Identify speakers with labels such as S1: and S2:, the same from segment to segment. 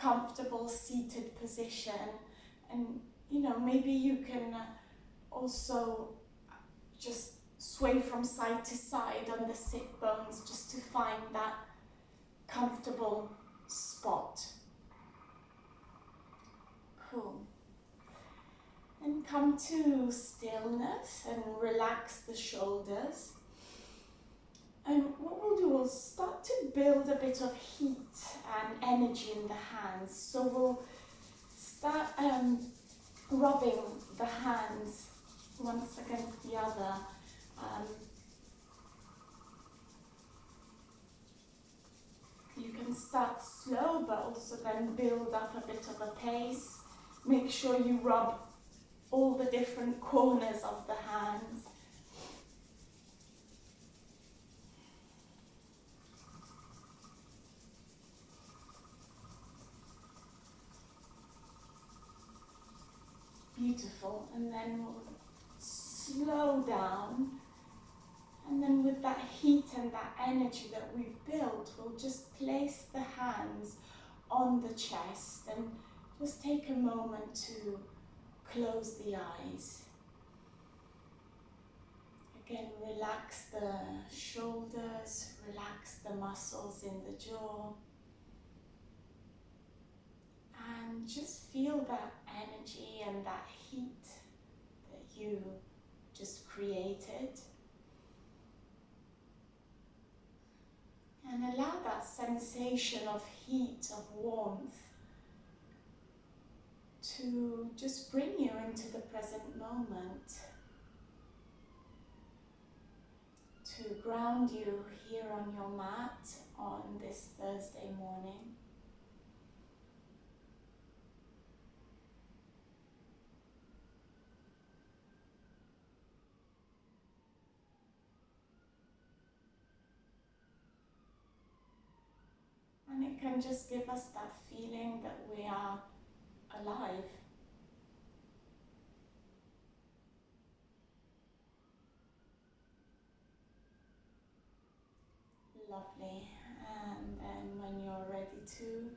S1: comfortable seated position, and you know, maybe you can also just sway from side to side on the sit bones just to find that comfortable spot. Cool. And come to stillness and relax the shoulders. And what we'll do, we'll start to build a bit of heat and energy in the hands. So we'll start rubbing the hands once against the other. You can start slow, but also then build up a bit of a pace. Make sure you rub all the different corners of the hands. Beautiful. And then we'll slow down. And then with that heat and that energy that we've built, we'll just place the hands on the chest and just take a moment to close the eyes. Again, relax the shoulders, relax the muscles in the jaw. And just feel that energy and that heat that you just created. And allow that sensation of heat, of warmth, to just bring you into the present moment, to ground you here on your mat on this Thursday morning. And it can just give us that feeling that we are alive. Lovely. And then when you're ready to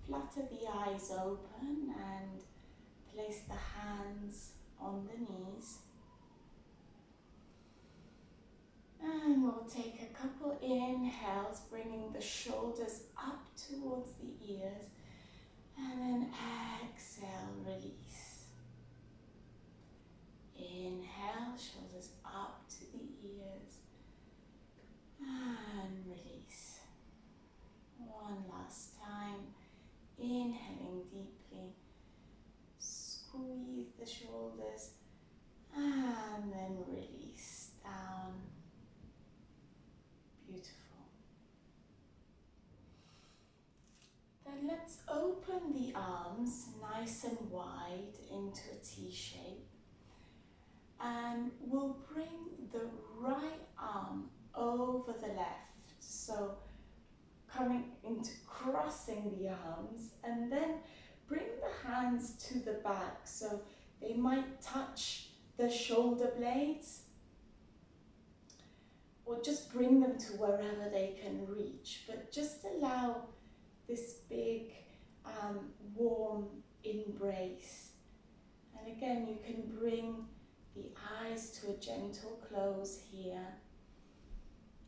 S1: flutter the eyes open and place the hands on the knees. And we'll take a couple inhales, bringing the shoulders up towards the ears. And then exhale, release. Inhale, shoulders up to the ears. And release. One last time. Inhaling deeply. Squeeze the shoulders. And then release down. Beautiful. Then let's open the arms nice and wide into a T shape. And we'll bring the right arm over the left. So coming into crossing the arms, and then bring the hands to the back. So they might touch the shoulder blades, or just bring them to wherever they can reach. But just allow this big, warm embrace. And again, you can bring the eyes to a gentle close here.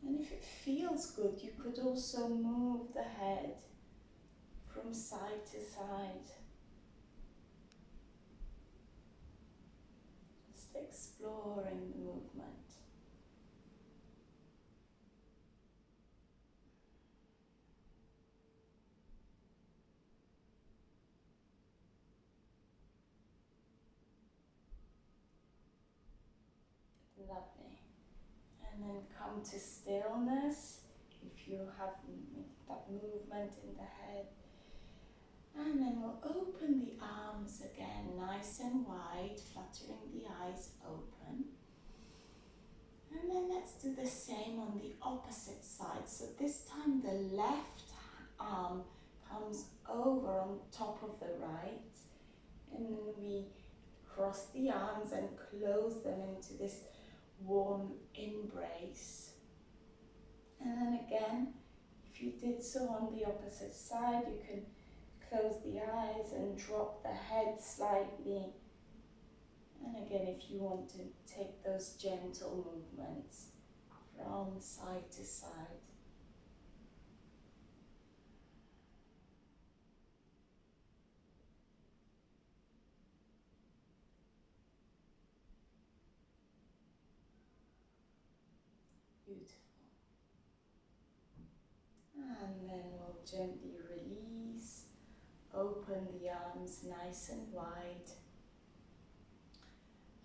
S1: And if it feels good, you could also move the head from side to side. Just exploring the movement. Lovely. And then come to stillness if you have that movement in the head. And then we'll open the arms again, nice and wide, fluttering the eyes open. And then let's do the same on the opposite side. So this time the left arm comes over on top of the right. And then we cross the arms and close them into this warm embrace. And then again, if you did so on the opposite side, you can close the eyes and drop the head slightly. And again, if you want to take those gentle movements from side to side. Beautiful. And then we'll gently release, open the arms nice and wide.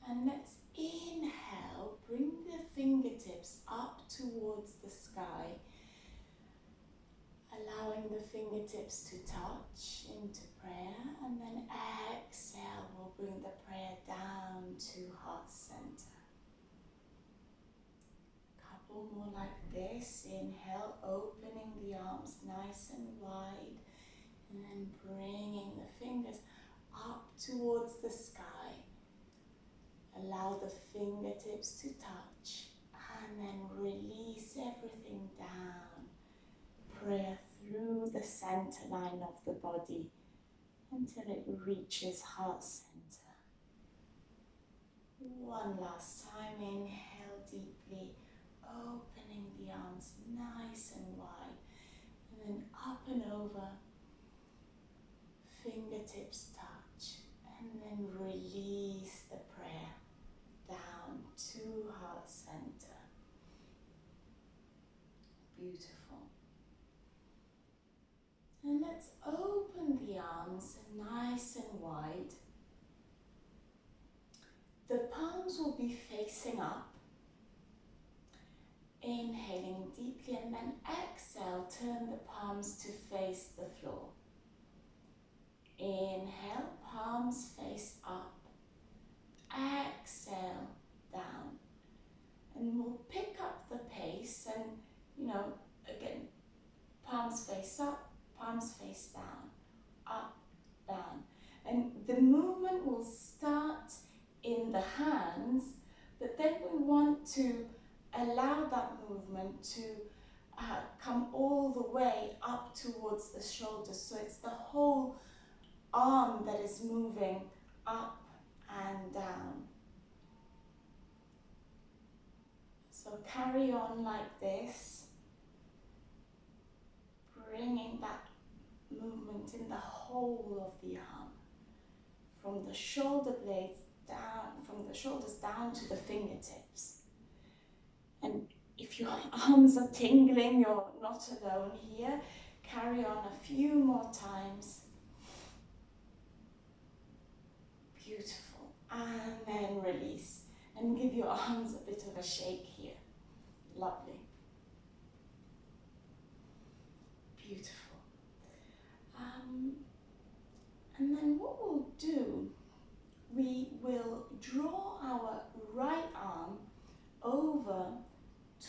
S1: And let's inhale, bring the fingertips up towards the sky, allowing the fingertips to touch into prayer, and then exhale, we'll bring the prayer down to heart center. Couple more like this. Inhale, opening the arms nice and wide, and then bringing the fingers up towards the sky. Allow the fingertips to touch, and then release everything down. Prayer through the center line of the body until it reaches heart center. One last time. Inhale deeply, opening the arms nice and wide, and then up and over, fingertips touch, and then release the prayer down to heart center. Beautiful. And let's open the arms nice and wide. The palms will be facing up. Inhaling deeply, and then exhale, turn the palms to face the floor. Inhale, palms face up. Exhale, down. And we'll pick up the pace and, again, palms face up, palms face down, up, down. And the movement will start in the hands, but then we want to allow that movement to come all the way up towards the shoulders. So it's the whole arm that is moving up and down. So carry on like this, bringing that movement in the whole of the arm, from the shoulder blades down, from the shoulders down to the fingertips. And if your arms are tingling, you're not alone here. Carry on a few more times. Beautiful. And then release. And give your arms a bit of a shake here. Lovely. Beautiful. And then what we'll do, we will draw our right arm over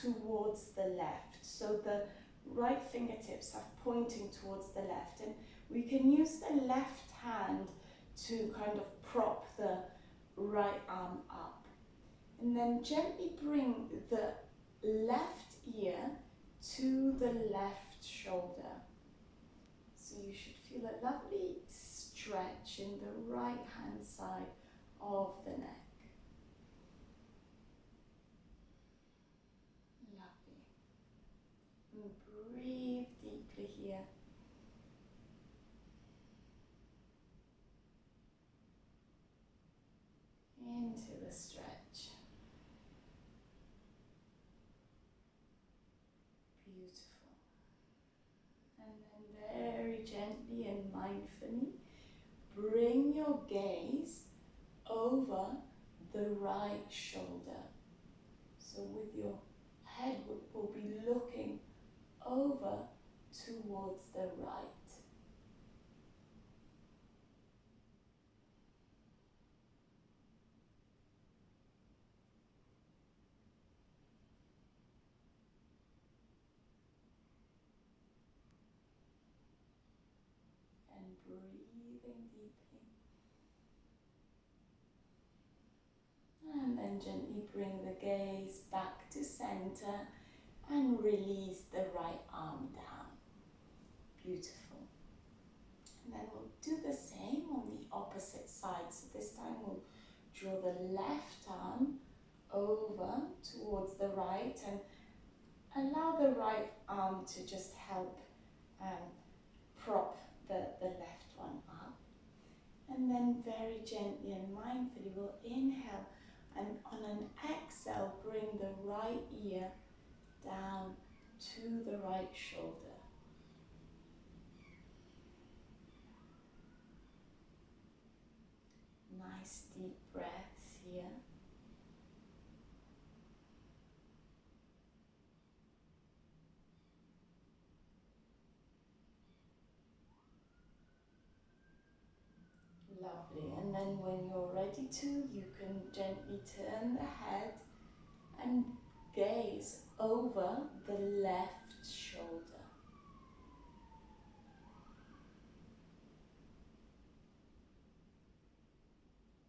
S1: towards the left. So the right fingertips are pointing towards the left. And we can use the left hand to kind of prop the right arm up. And then gently bring the left ear to the left shoulder. So you should feel a lovely stretch in the right hand side of the neck. Lovely. And breathe deeply here. Into the stretch. Beautiful. And then very gently and mindfully bring your gaze over the right shoulder. So with your head will be looking over towards the right. And breathing deeply. And then gently bring the gaze back to center and release the right arm down. Beautiful. And then we'll do the same on the opposite side. So this time we'll draw the left arm over towards the right and allow the right arm to just help prop the left one up. And then very gently and mindfully we'll inhale, and on an exhale bring the right ear down to the right shoulder. Nice deep breaths here. Lovely. And then when you're ready to, you can gently turn the head and gaze over the left shoulder.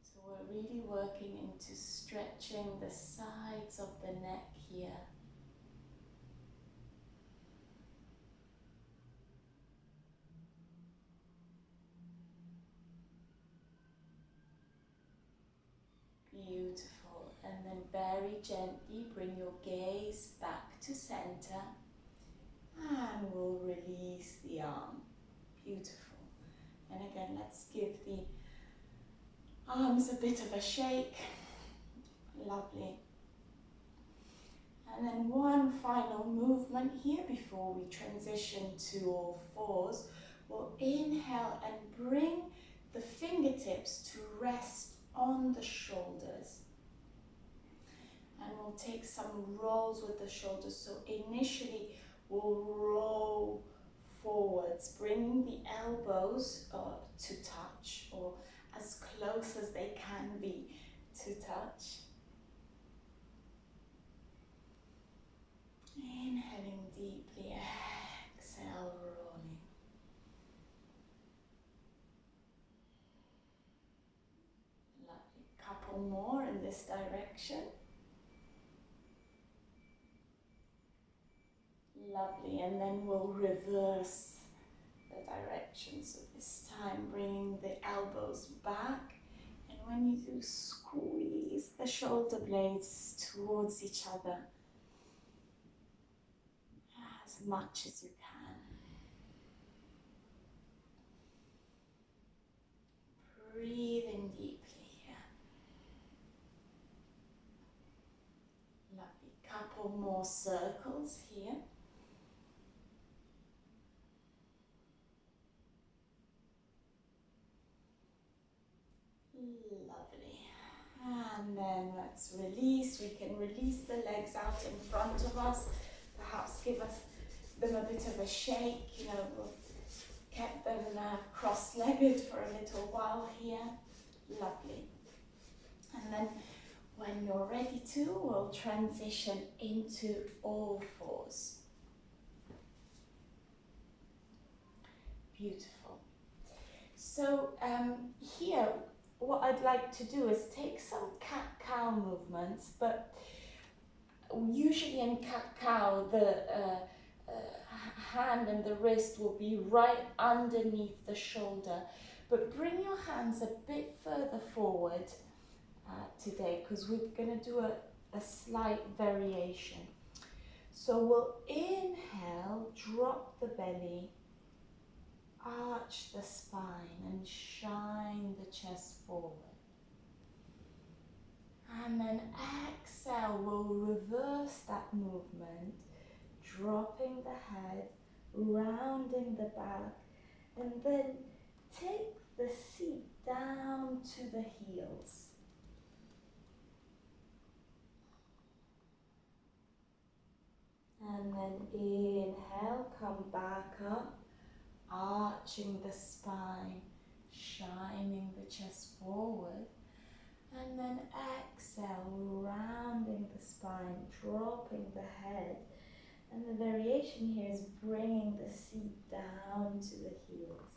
S1: So we're really working into stretching the sides of the neck here. Beautiful. And then very gently bring your gaze back to center and we'll release the arm. Beautiful. And again, let's give the arms a bit of a shake. Lovely. And then one final movement here before we transition to all fours. We'll inhale and bring the fingertips to rest on the shoulders. And we'll take some rolls with the shoulders. So initially we'll roll forwards, bringing the elbows to touch, or as close as they can be to touch. Inhaling deeply, exhale, rolling. Lovely. Couple more in this direction. Lovely. And then we'll reverse the direction. So this time bringing the elbows back. And when you do, squeeze the shoulder blades towards each other as much as you can. Breathing deeply here. Lovely. Couple more circles here. Lovely. And then let's release. We can release the legs out in front of us. Perhaps give them a bit of a shake. You know, we'll keep them cross-legged for a little while here. Lovely. And then when you're ready to, we'll transition into all fours. Beautiful. So here, what I'd like to do is take some cat-cow movements, but usually in cat-cow, the hand and the wrist will be right underneath the shoulder. But bring your hands a bit further forward today, because we're going to do a slight variation. So we'll inhale, drop the belly, arch the spine and shine the chest forward. And then exhale, we'll reverse that movement, dropping the head, rounding the back, and then take the seat down to the heels. And then inhale, come back up, arching the spine, shining the chest forward. And then exhale, rounding the spine, dropping the head. And the variation here is bringing the seat down to the heels.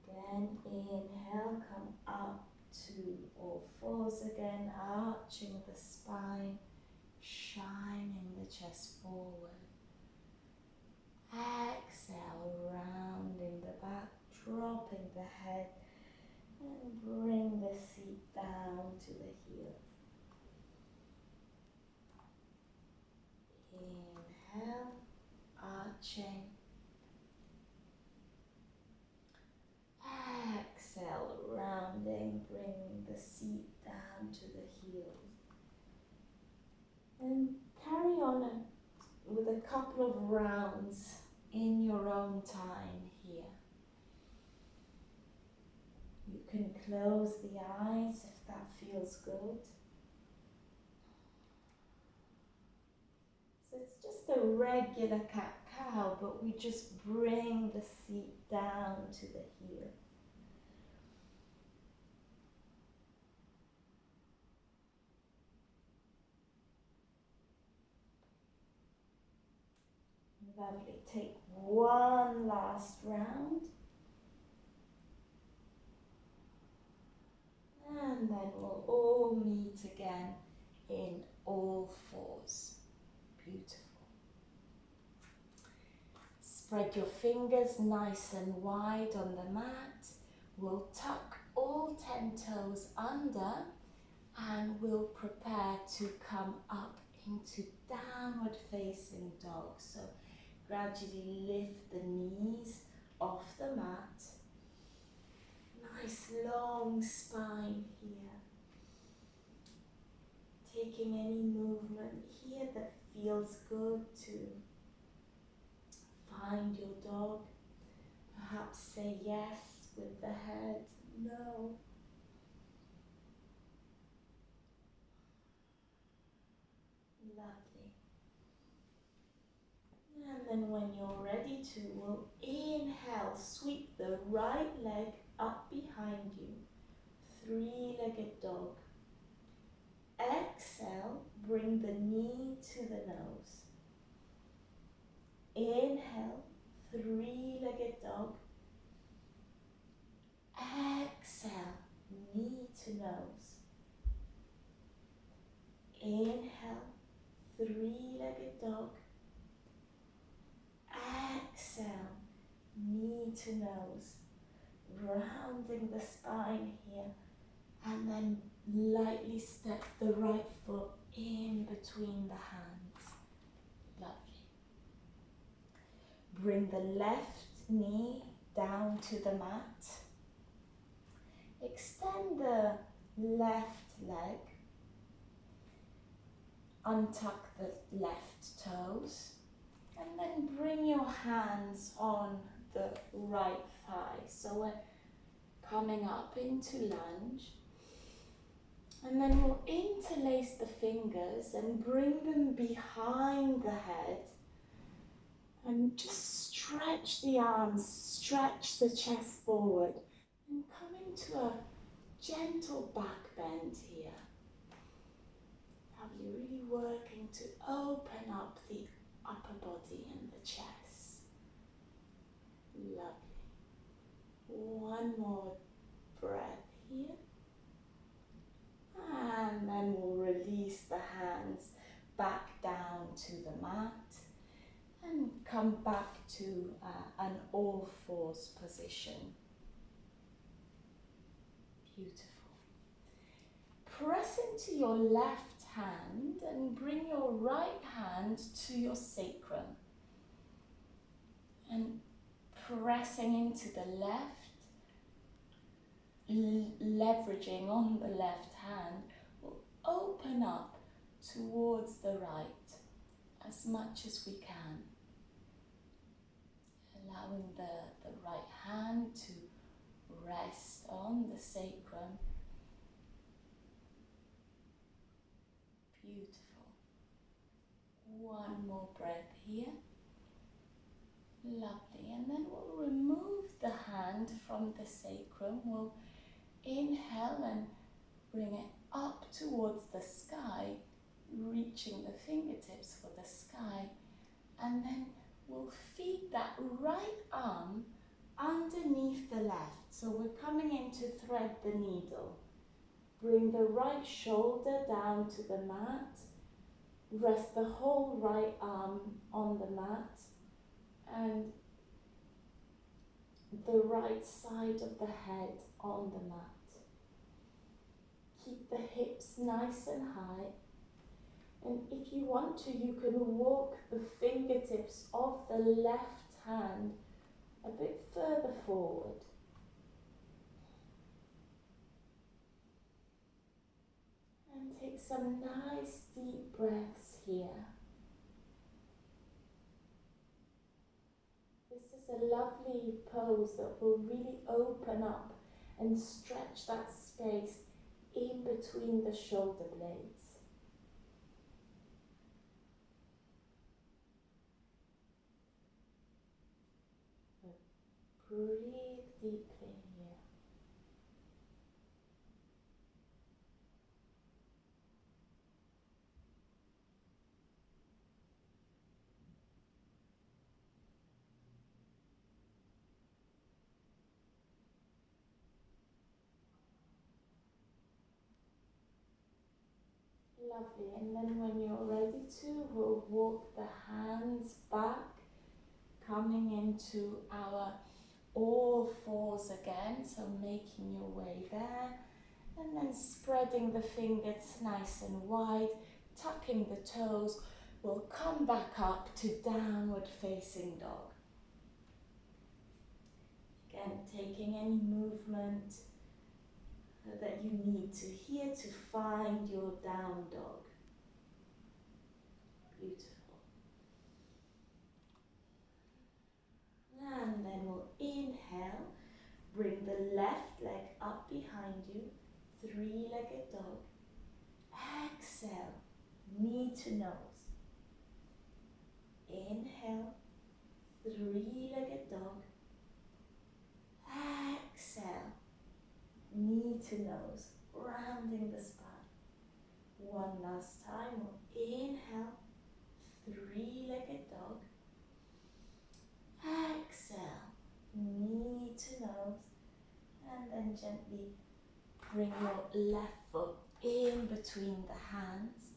S1: Again, inhale, come up to all fours again, arching the spine, shining the chest forward. Exhale, head and bring the seat down to the heels. Inhale, arching. Exhale, rounding, bringing the seat down to the heels. And carry on with a couple of rounds in your own time here. You can close the eyes if that feels good. So it's just a regular cat-cow, but we just bring the seat down to the heel. Lovely. Take one last round. And then we'll all meet again in all fours. Beautiful. Spread your fingers nice and wide on the mat. We'll tuck all 10 toes under and we'll prepare to come up into downward facing dog. So gradually lift the knees off the mat. Nice long spine here. Taking any movement here that feels good to find your dog. Perhaps say yes with the head, no. Lovely. And then when you're ready to, we'll inhale, sweep the right leg up behind you. Three-legged dog. Exhale, bring the knee to the nose. Inhale, three-legged dog. Exhale, knee to nose. Inhale, three-legged dog. Exhale, knee to nose. Rounding the spine here. And then lightly step the right foot in between the hands. Lovely. Bring the left knee down to the mat. Extend the left leg. Untuck the left toes. And then bring your hands on the right thigh. So we're coming up into lunge. And then we'll interlace the fingers and bring them behind the head. And just stretch the arms, stretch the chest forward. And come into a gentle back bend here. Lovely, really working to open up the upper body and the chest. Lovely. One more breath here. And then we'll release the hands back down to the mat and come back to an all fours position. Beautiful. Press into your left hand and bring your right hand to your sacrum. And pressing into the left, leveraging on the left hand, will open up towards the right as much as we can. Allowing the right hand to rest on the sacrum. Beautiful. One more breath here. Lovely. And then we'll remove the hand from the sacrum. We'll inhale and bring it up towards the sky, reaching the fingertips for the sky. And then we'll feed that right arm underneath the left. So we're coming in to thread the needle. Bring the right shoulder down to the mat. Rest the whole right arm on the mat. And the right side of the head on the mat. Keep the hips nice and high. And if you want to, you can walk the fingertips of the left hand a bit further forward. And take some nice deep breaths here. This is a lovely pose that will really open up and stretch that space in between the shoulder blades. Breathe deeply here. Lovely. And then when you're ready to, we'll walk the hands back, coming into our all fours again. So making your way there. And then spreading the fingers nice and wide, tucking the toes. We'll come back up to downward facing dog. Again, taking any movement that you need to here to find your down dog. Beautiful. And then we'll inhale, bring the left leg up behind you, three-legged dog. Exhale, knee to nose. Inhale, three-legged dog. Exhale, knee to nose, rounding the spine. One last time, we'll inhale, three-legged dog. Exhale, knee to nose, and then gently bring your left foot in between the hands.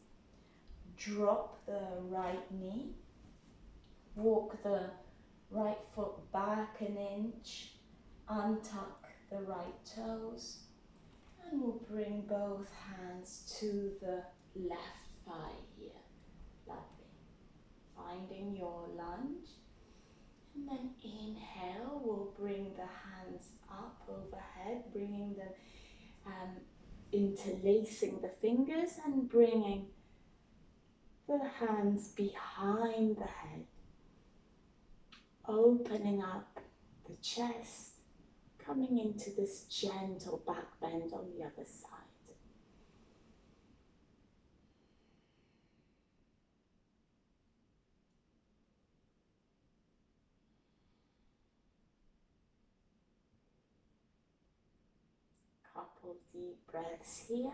S1: Drop the right knee, walk the right foot back an inch, untuck the right toes, and we'll bring both hands to the left thigh here. Lovely. Finding your lunge. And then inhale, we'll bring the hands up overhead, bringing them, interlacing the fingers and bringing the hands behind the head. Opening up the chest, coming into this gentle back bend on the other side. Couple deep breaths here.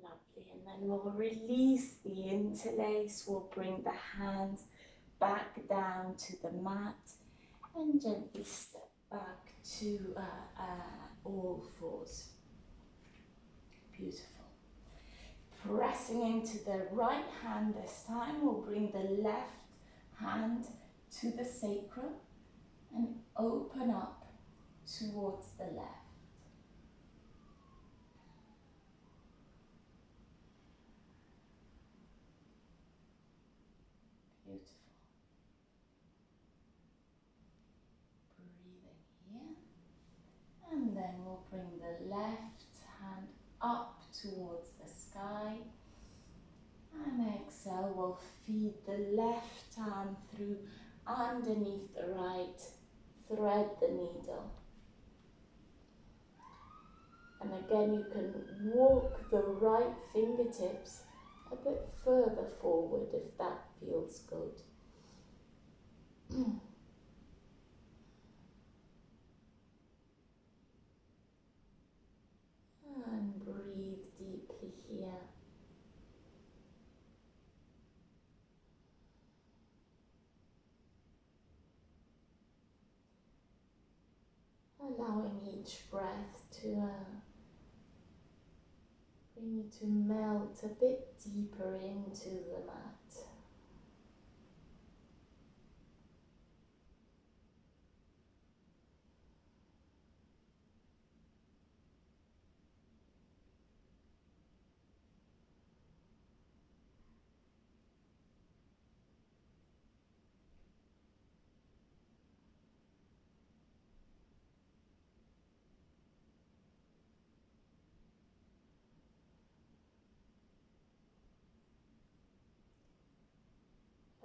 S1: Lovely, and then we'll release the interlace. We'll bring the hands back down to the mat and gently step back to all fours. Beautiful. Pressing into the right hand this time, we'll bring the left hand to the sacrum and open up towards the left. Beautiful. Breathing here. And then we'll bring the left hand up towards the sky. And exhale, we'll feed the left arm through underneath the right. Thread the needle. And again, you can walk the right fingertips a bit further forward if that feels good. And breathe deeply here. Allowing each breath to Bring you to melt a bit deeper into the mat.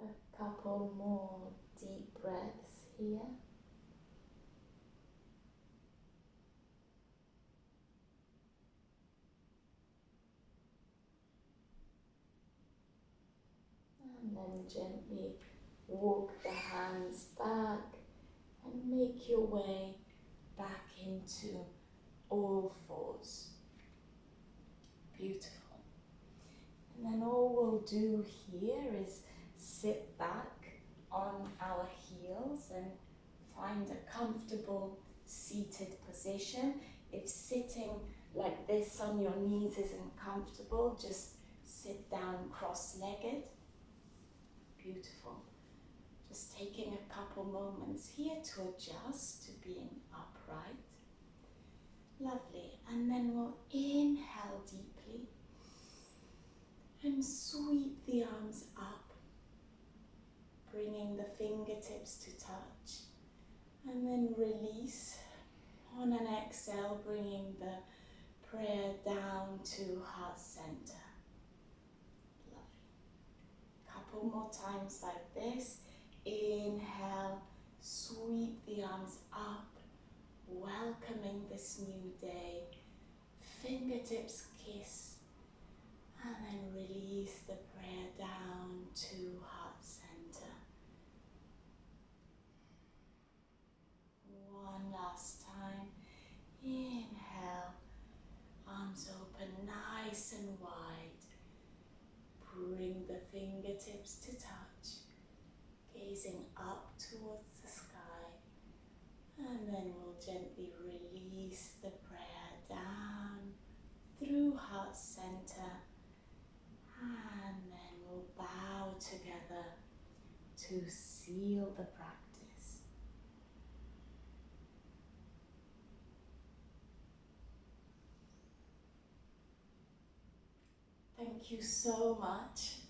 S1: A couple more deep breaths here. And then gently walk the hands back and make your way back into all fours. Beautiful. And then all we'll do here is sit back on our heels and find a comfortable seated position. If sitting like this on your knees isn't comfortable, just sit down cross-legged. Beautiful. Just taking a couple moments here to adjust to being upright. Lovely. And then we'll inhale deeply and sweep the arms up, bringing the fingertips to touch. And then release. On an exhale, bringing the prayer down to heart center. Lovely. Couple more times like this. Inhale, sweep the arms up, welcoming this new day. Fingertips kiss, and then release the prayer down to heart center. One last time. Inhale, arms open nice and wide. Bring the fingertips to touch, gazing up towards the sky. And then we'll gently release the prayer down through heart center. And then we'll bow together to seal the practice. Thank you so much